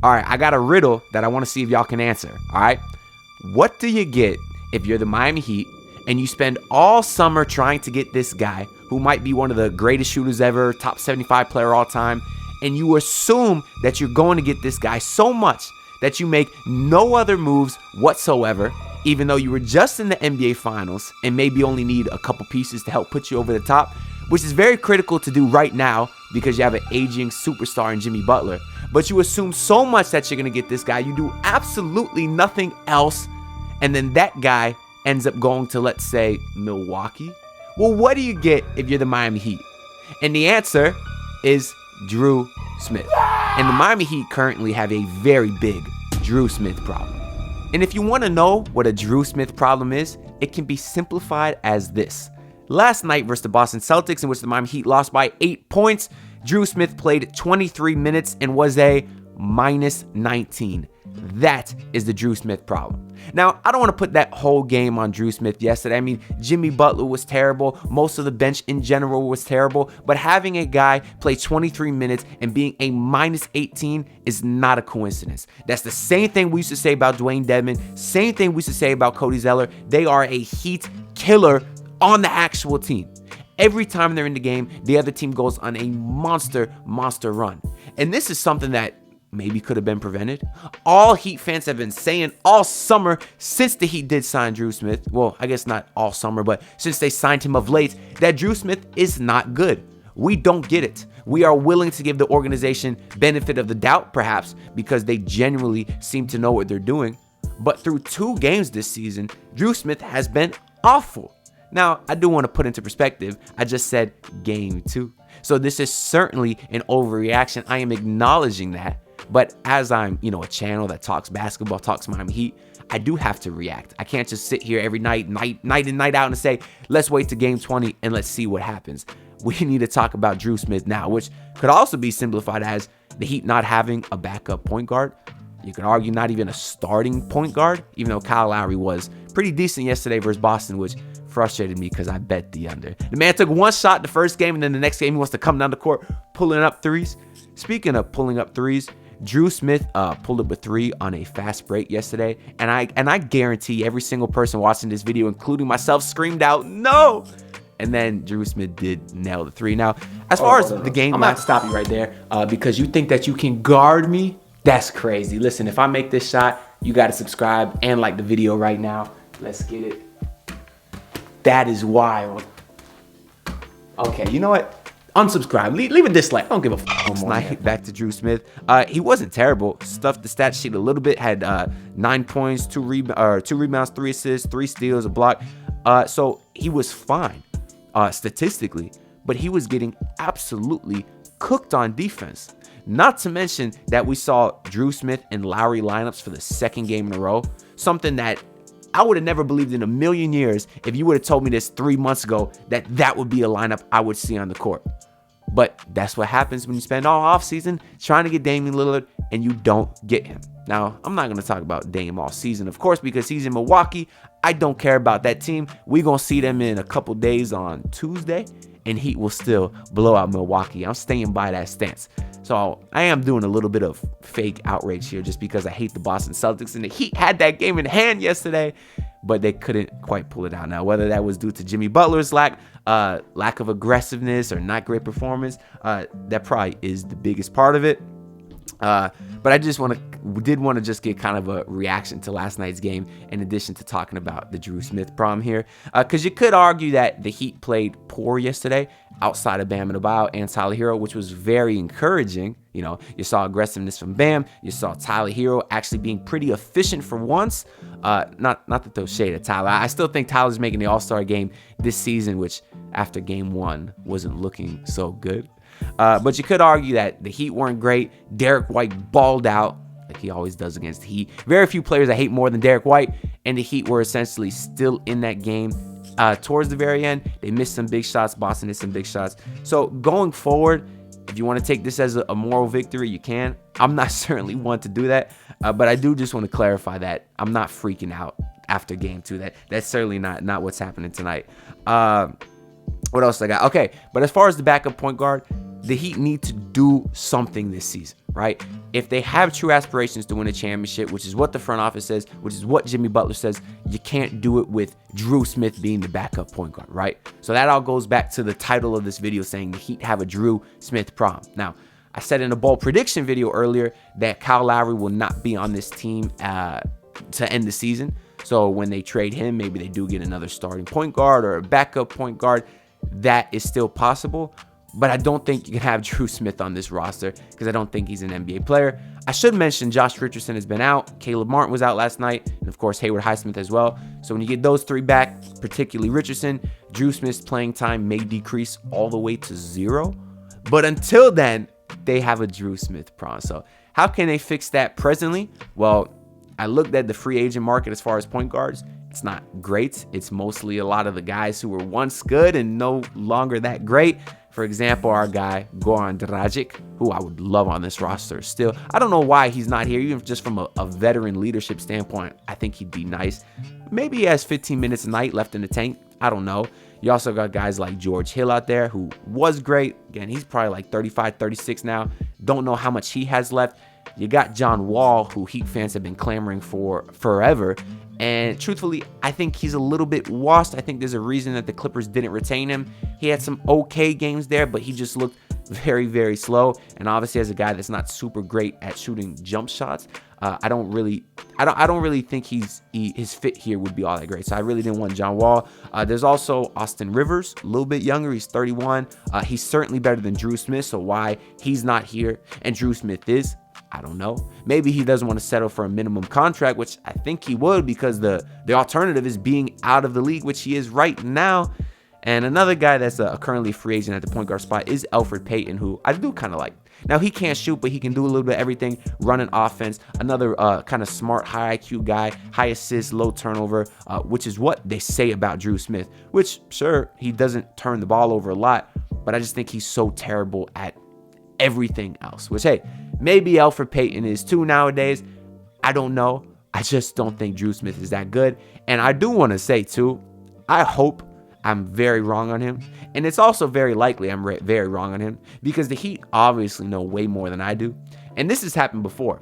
All right, I got a riddle that I want to see if y'all can answer. All right. What do you get if you're the Miami Heat and you spend all summer trying to get this guy who might be one of the greatest shooters ever, top 75 player all time, and you assume that you're going to get this guy so much that you make no other moves whatsoever, even though you were just in the NBA Finals and maybe only need a couple pieces to help put you over the top, which is very critical to do right now because you have an aging superstar in Jimmy Butler. But you assume so much that you're going to get this guy, you do absolutely nothing else, and then that guy ends up going to, let's say, Milwaukee. Well, what do you get if you're the Miami Heat? And the answer is Dru Smith. And the Miami Heat currently have a very big Dru Smith problem. And if you want to know what a Dru Smith problem is, it can be simplified as this. Last night versus the Boston Celtics, in which the Miami Heat lost by 8 points, Dru Smith played 23 minutes and was a minus 19. That is the Dru Smith problem. Now, I don't want to put that whole game on Dru Smith yesterday. I mean, Jimmy Butler was terrible. Most of the bench in general was terrible. But having a guy play 23 minutes and being a minus 18 is not a coincidence. That's the same thing we used to say about Dwayne Dedmon. Same thing we used to say about Cody Zeller. They are a Heat killer on the actual team. Every time they're in the game, the other team goes on a monster run. And this is something that maybe could have been prevented. All Heat fans have been saying all summer since the Heat did sign Dru Smith. Well, I guess not all summer, but since they signed him of late, that Dru Smith is not good. We don't get it. We are willing to give the organization benefit of the doubt, perhaps, because they genuinely seem to know what they're doing. But through 2 games this season, Dru Smith has been awful. Now, I do want to put into perspective, I just said game 2. So this is certainly an overreaction. I am acknowledging that. But as I'm, a channel that talks basketball, talks Miami Heat, I do have to react. I can't just sit here every night in, night out and say, let's wait to game 20 and let's see what happens. We need to talk about Dru Smith now, which could also be simplified as the Heat not having a backup point guard. You could argue not even a starting point guard, even though Kyle Lowry was pretty decent yesterday versus Boston, which frustrated me because I bet the under. The man took 1 shot the first game, and then the next game he wants to come down the court pulling up threes. Speaking of pulling up threes, Dru Smith pulled up a 3 on a fast break yesterday, and I guarantee every single person watching this video, including myself, screamed out, no! And then Dru Smith did nail the 3. Now, as far as the game, I'm gonna have to stop you right there because you think that you can guard me? That's crazy. Listen, if I make this shot, you gotta subscribe and like the video right now. Let's get it. That is wild. Okay, you know what? Unsubscribe. Leave a dislike. I don't give a f. Back to Dru Smith. He wasn't terrible. Stuffed the stat sheet a little bit. Had 9 points, 2 rebounds, 3 assists, 3 steals, a block. So he was fine statistically, but he was getting absolutely cooked on defense. Not to mention that we saw Dru Smith and Lowry lineups for the 2nd game in a row. Something that I would have never believed in a million years if you would have told me this 3 months ago that would be a lineup I would see on the court. But that's what happens when you spend all offseason trying to get Damian Lillard and you don't get him. Now, I'm not going to talk about Dame all season, of course, because he's in Milwaukee. I don't care about that team. We're going to see them in a couple days on Tuesday, and Heat will still blow out Milwaukee. I'm staying by that stance. So I am doing a little bit of fake outrage here just because I hate the Boston Celtics, and the Heat had that game in hand yesterday, but they couldn't quite pull it out. Now, whether that was due to Jimmy Butler's lack of aggressiveness or not great performance, that probably is the biggest part of it. But I just did want to just get kind of a reaction to last night's game in addition to talking about the Dru Smith problem here. Because you could argue that the Heat played poor yesterday outside of Bam Adebayo and Tyler Herro, which was very encouraging. You saw aggressiveness from Bam. You saw Tyler Herro actually being pretty efficient for once. Not to throw shade at Tyler. I still think Tyler's making the All-Star game this season, which after game 1 wasn't looking so good. But you could argue that the Heat weren't great. Derek White balled out like he always does against the Heat. Very few players I hate more than Derek White, and the Heat were essentially still in that game. Towards the very end, they missed some big shots. Boston hit some big shots. So going forward, if you want to take this as a moral victory, you can. I'm not certainly one to do that, but I do just want to clarify that I'm not freaking out after game 2. That's certainly not what's happening tonight. What else I got? Okay, but as far as the backup point guard, the Heat need to do something this season. right? If they have true aspirations to win a championship, which is what the front office says, which is what Jimmy Butler says, you can't do it with Dru Smith being the backup point guard, right? So that all goes back to the title of this video saying the Heat have a Dru Smith problem. Now, I said in a bold prediction video earlier that Kyle Lowry will not be on this team to end the season. So when they trade him, maybe they do get another starting point guard or a backup point guard. That is still possible. But I don't think you can have Dru Smith on this roster because I don't think he's an NBA player. I should mention Josh Richardson has been out. Caleb Martin was out last night. And, of course, Hayward Highsmith as well. So when you get those three back, particularly Richardson, Dru Smith's playing time may decrease all the way to 0. But until then, they have a Dru Smith problem. So how can they fix that presently? Well, I looked at the free agent market as far as point guards. It's not great. It's mostly a lot of the guys who were once good and no longer that great. For example, our guy, Goran Dragic, who I would love on this roster still. I don't know why he's not here, even just from a veteran leadership standpoint. I think he'd be nice. Maybe he has 15 minutes a night left in the tank. I don't know. You also got guys like George Hill out there who was great. Again, he's probably like 35, 36 now. Don't know how much he has left. You got John Wall, who Heat fans have been clamoring for forever. And truthfully, I think he's a little bit washed. I think there's a reason that the Clippers didn't retain him. He had some okay games there, but he just looked very, very slow. And obviously, as a guy that's not super great at shooting jump shots, I don't really think his fit here would be all that great. So I really didn't want John Wall. There's also Austin Rivers, a little bit younger. He's 31. He's certainly better than Dru Smith. So why he's not here and Dru Smith is, I don't know. Maybe he doesn't want to settle for a minimum contract, which I think he would because the alternative is being out of the league, which he is right now. And another guy that's currently a free agent at the point guard spot is Elfrid Payton, who I do kind of like. Now, he can't shoot, but he can do a little bit of everything, running offense. Another kind of smart, high IQ guy, high assist, low turnover, which is what they say about Dru Smith, which, sure, he doesn't turn the ball over a lot, but I just think he's so terrible at everything else, which, hey, maybe Elfrid Payton is too nowadays. I don't know. I just don't think Dru Smith is that good. And I do want to say, too, I hope I'm very wrong on him. And it's also very likely I'm very wrong on him because the Heat obviously know way more than I do. And this has happened before.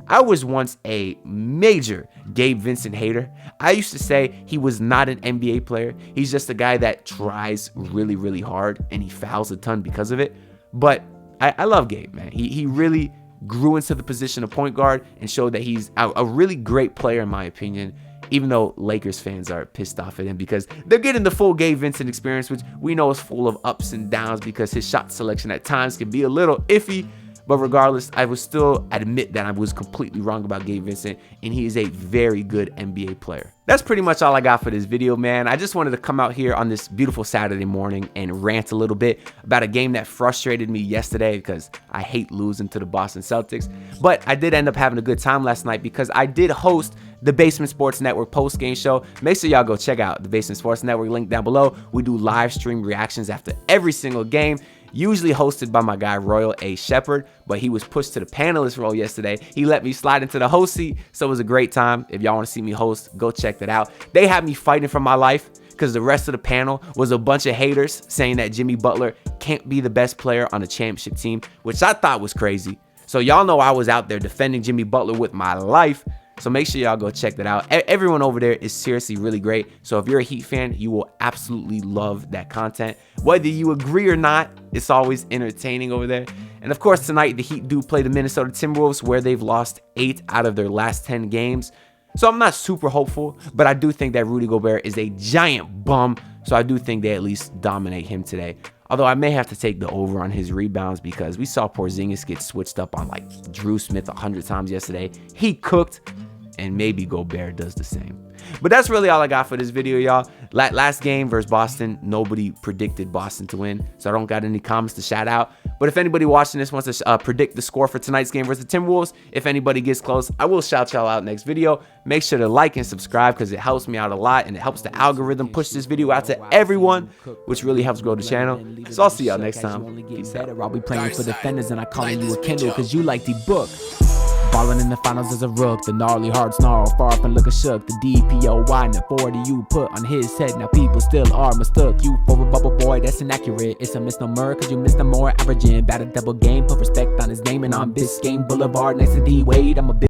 I was once a major Gabe Vincent hater. I used to say he was not an NBA player. He's just a guy that tries really, really hard and he fouls a ton because of it. But I love Gabe, man. He really grew into the position of point guard and showed that he's a really great player, in my opinion, even though Lakers fans are pissed off at him because they're getting the full Gabe Vincent experience, which we know is full of ups and downs because his shot selection at times can be a little iffy. But regardless, I would still admit that I was completely wrong about Gabe Vincent, and he is a very good NBA player. That's pretty much all I got for this video, man. I just wanted to come out here on this beautiful Saturday morning and rant a little bit about a game that frustrated me yesterday because I hate losing to the Boston Celtics. But I did end up having a good time last night because I did host the Basement Sports Network post-game show. Make sure y'all go check out the Basement Sports Network, link down below. We do live stream reactions after every single game. Usually hosted by my guy Royal A. Shepherd, but he was pushed to the panelist role yesterday. He let me slide into the host seat, so it was a great time. If y'all want to see me host, go check that out. They had me fighting for my life because the rest of the panel was a bunch of haters saying that Jimmy Butler can't be the best player on a championship team, which I thought was crazy. So y'all know I was out there defending Jimmy Butler with my life. So make sure y'all go check that out. Everyone over there is seriously really great. So if you're a Heat fan, you will absolutely love that content. Whether you agree or not, it's always entertaining over there. And of course, tonight, the Heat do play the Minnesota Timberwolves, where they've lost 8 out of their last 10 games. So I'm not super hopeful, but I do think that Rudy Gobert is a giant bum. So I do think they at least dominate him today. Although I may have to take the over on his rebounds because we saw Porzingis get switched up on like Dru Smith 100 times yesterday. He cooked, and maybe Gobert does the same. But that's really all I got for this video, y'all. Last game versus Boston, nobody predicted Boston to win, so I don't got any comments to shout out. But if anybody watching this wants to predict the score for tonight's game versus the Timberwolves, if anybody gets close, I will shout y'all out next video. Make sure to like and subscribe because it helps me out a lot and it helps the algorithm push this video out to everyone, which really helps grow the channel. So I'll see y'all next time. Peace out. I'll be playing for defenders and I call you a Kendall because you like the book. Falling in the finals as a rook, the gnarly hard snarl, far from looking shook. The DPOY and the 40 you put on his head, now people still are mistook you for a bubble boy, that's inaccurate. It's a misnomer, cause you missed a more averaging. Bat a double game, put respect on his name, and on Biscayne Boulevard next to D-Wade, I'm a big